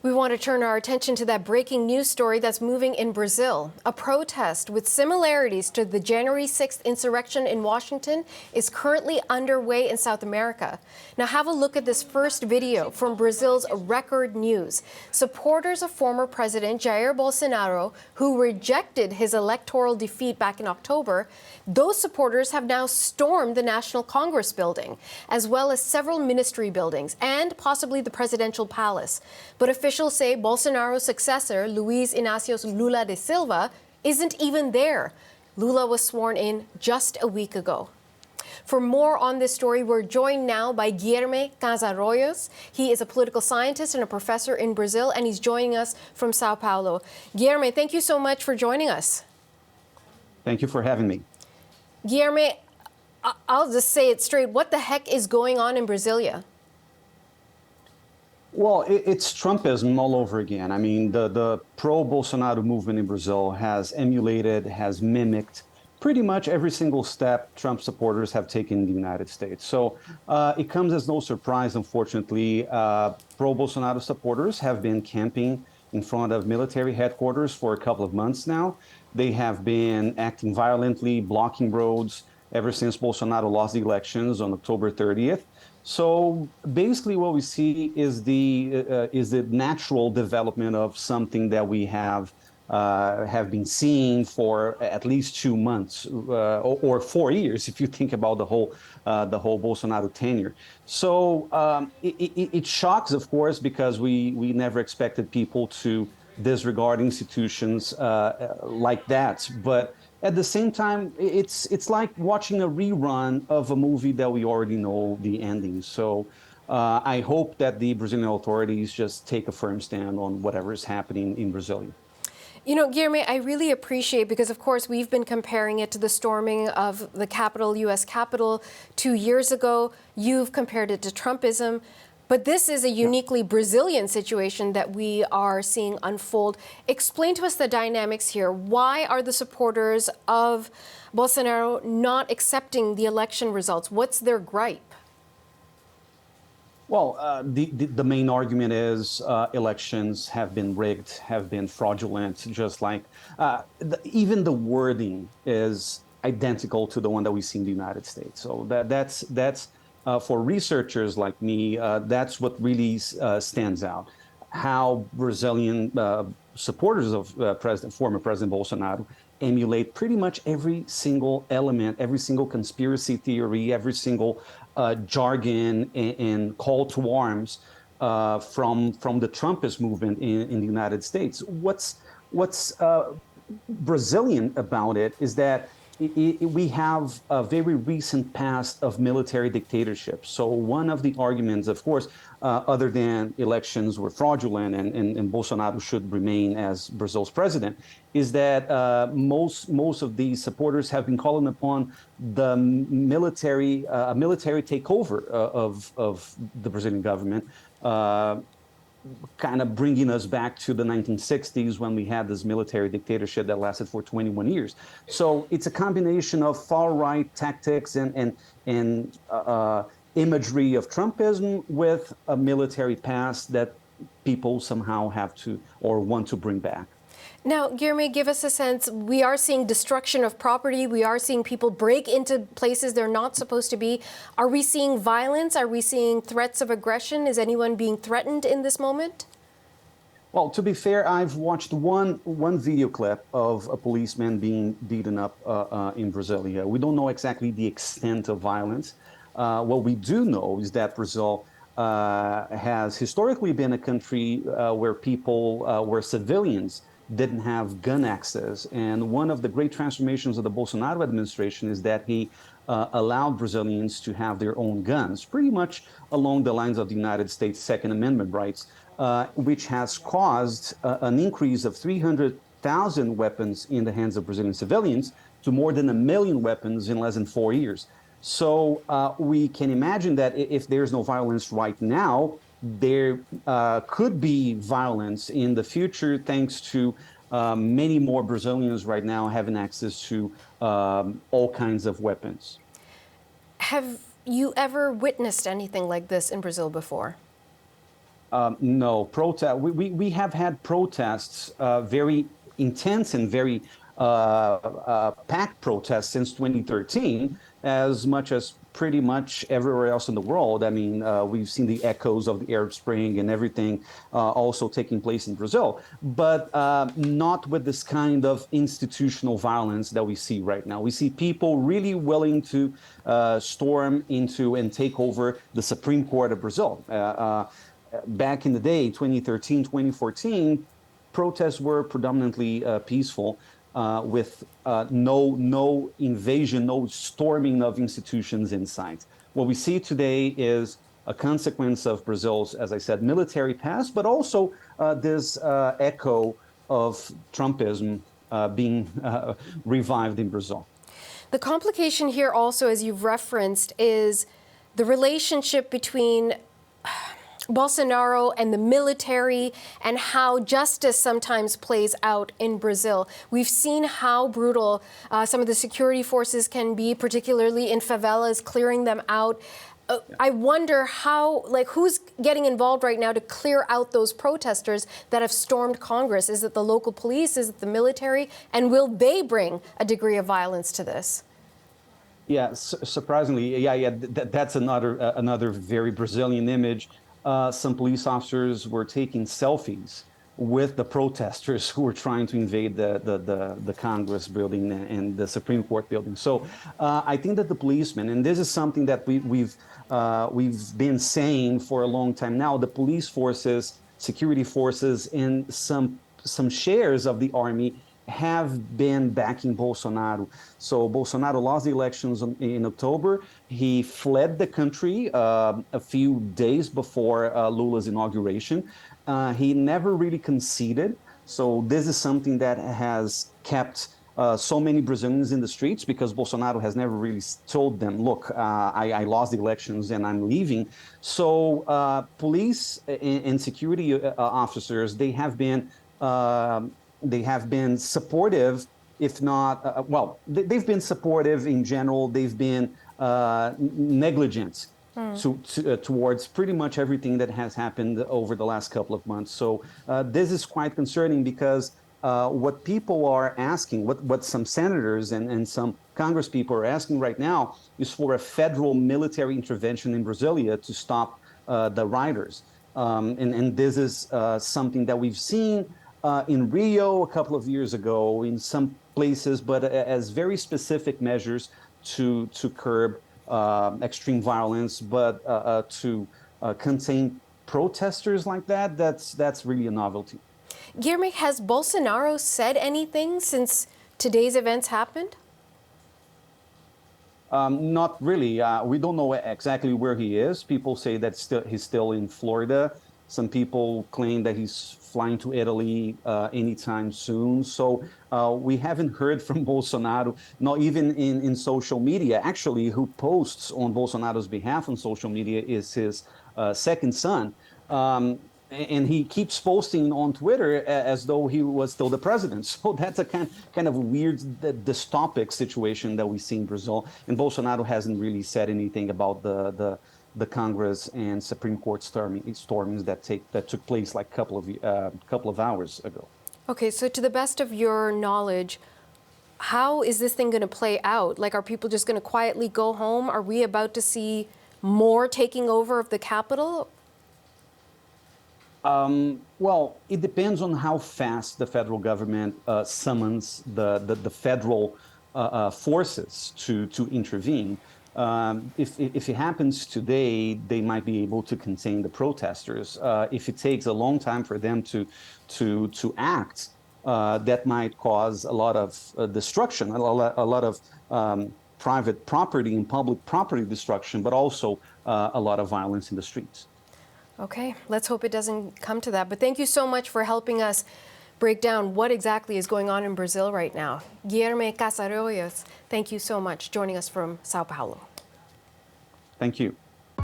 We want to turn our attention to that breaking news story that's moving in Brazil. A protest with similarities to the January 6th insurrection in Washington is currently underway in South America. Now have a look at this first video from Brazil's Record News. Supporters of former President Jair Bolsonaro, who rejected his electoral defeat back in October, those supporters have now stormed the National Congress building, as well as several ministry buildings and possibly the presidential palace. But officials say Bolsonaro's successor, Luiz Inácio Lula da Silva, isn't even there. Lula was sworn in just a week ago. For more on this story, we're joined now by Guilherme Casarroyos. He is a political scientist and a professor in Brazil, and he's joining us from Sao Paulo. Guilherme, thank you so much for joining us. Thank you for having me. Guilherme, I'll just say it straight. What the heck is going on in Brasilia? Well, it's Trumpism all over again. I mean, the pro-Bolsonaro movement in Brazil has emulated, has mimicked pretty much every single step Trump supporters have taken in the United States. So it comes as no surprise, unfortunately. Pro-Bolsonaro supporters have been camping in front of military headquarters for a couple of months now. They have been acting violently, blocking roads ever since Bolsonaro lost the elections on October 30th. So basically what we see is the natural development of something that we have been seeing for at least 2 months or 4 years, if you think about the whole Bolsonaro tenure. So it shocks, of course, because we never expected people to disregard institutions like that. But at the same time, it's like watching a rerun of a movie that we already know the ending. So I hope that the Brazilian authorities just take a firm stand on whatever is happening in Brasilia. You know, Guilherme, I really appreciate, because of course we've been comparing it to the storming of the Capitol, U.S. Capitol 2 years ago. You've compared it to Trumpism. But this is a uniquely Brazilian situation that we are seeing unfold. Explain to us the dynamics here. Why are the supporters of Bolsonaro not accepting the election results? What's their gripe? Well, the main argument is elections have been rigged, have been fraudulent, just like even the wording is identical to the one that we see in the United States. So that's for researchers like me, that's what really stands out. How Brazilian supporters of former President Bolsonaro emulate pretty much every single element, every single conspiracy theory, every single jargon and call to arms from the Trumpist movement in the United States. What's Brazilian about it is that we have a very recent past of military dictatorship. So one of the arguments, of course, other than elections were fraudulent and Bolsonaro should remain as Brazil's president, is that most of these supporters have been calling upon the military takeover of the Brazilian government, kind of bringing us back to the 1960s when we had this military dictatorship that lasted for 21 years. So it's a combination of far-right tactics and imagery of Trumpism with a military past that people somehow have to or want to bring back. Now, Guilherme, give us a sense. We are seeing destruction of property. We are seeing people break into places they're not supposed to be. Are we seeing violence? Are we seeing threats of aggression? Is anyone being threatened in this moment? Well, to be fair, I've watched one video clip of a policeman being beaten up in Brasilia. We don't know exactly the extent of violence. What we do know is that Brazil has historically been a country where civilians didn't have gun access. And one of the great transformations of the Bolsonaro administration is that he allowed Brazilians to have their own guns, pretty much along the lines of the United States Second Amendment rights, which has caused an increase of 300,000 weapons in the hands of Brazilian civilians to more than 1 million weapons in less than 4 years. So we can imagine that if there's no violence right now, there could be violence in the future thanks to many more Brazilians right now having access to all kinds of weapons. Have you ever witnessed anything like this in Brazil before? No, we have had protests, very intense and very packed protests since 2013, as much as pretty much everywhere else in the world. I mean, we've seen the echoes of the Arab Spring and everything also taking place in Brazil, but not with this kind of institutional violence that we see right now. We see people really willing to storm into and take over the Supreme Court of Brazil. Back in the day, 2013, 2014, protests were predominantly peaceful, with no invasion, no storming of institutions in sight. What we see today is a consequence of Brazil's, as I said, military past, but also this echo of Trumpism being revived in Brazil. The complication here also, as you've referenced, is the relationship between Bolsonaro and the military and how justice sometimes plays out in Brazil. We've seen how brutal some of the security forces can be, particularly in favelas, clearing them out. I wonder who's getting involved right now to clear out those protesters that have stormed Congress? Is it the local police? Is it the military? And will they bring a degree of violence to this? Yeah, surprisingly, that's another very Brazilian image. Some police officers were taking selfies with the protesters who were trying to invade the Congress building and the Supreme Court building. So I think that the policemen, and this is something that we've been saying for a long time now, the police forces, security forces, and some shares of the army have been backing Bolsonaro. So Bolsonaro lost the elections in October. He fled the country a few days before Lula's inauguration. He never really conceded. So this is something that has kept so many Brazilians in the streets, because Bolsonaro has never really told them, look, I lost the elections and I'm leaving. So police and security officers, they have been supportive, if not, they've been supportive in general. They've been negligent towards pretty much everything that has happened over the last couple of months. So this is quite concerning, because what people are asking, what some senators and some Congress people are asking right now is for a federal military intervention in Brasilia to stop the rioters. And this is something that we've seen in Rio a couple of years ago, in some places, but as very specific measures to curb extreme violence, but to contain protesters like that, that's really a novelty. Guilherme, has Bolsonaro said anything since today's events happened? Not really. We don't know exactly where he is. People say that he's still in Florida. Some people claim that he's flying to Italy anytime soon. So we haven't heard from Bolsonaro, not even in social media. Actually, who posts on Bolsonaro's behalf on social media is his second son. And he keeps posting on Twitter as though he was still the president. So that's a kind of weird dystopic situation that we see in Brazil. And Bolsonaro hasn't really said anything about the Congress and Supreme Court stormings that took place like a couple of hours ago. Okay, so to the best of your knowledge, how is this thing going to play out? Like, are people just going to quietly go home? Are we about to see more taking over of the Capitol? Well, it depends on how fast the federal government summons the federal forces to intervene. If it happens today, they might be able to contain the protesters. If it takes a long time for them to act, that might cause a lot of destruction, a lot of private property and public property destruction, but also a lot of violence in the streets. Okay, let's hope it doesn't come to that. But thank you so much for helping us break down what exactly is going on in Brazil right now. Guilherme Casarollos, thank you so much joining us from Sao Paulo. Thank you.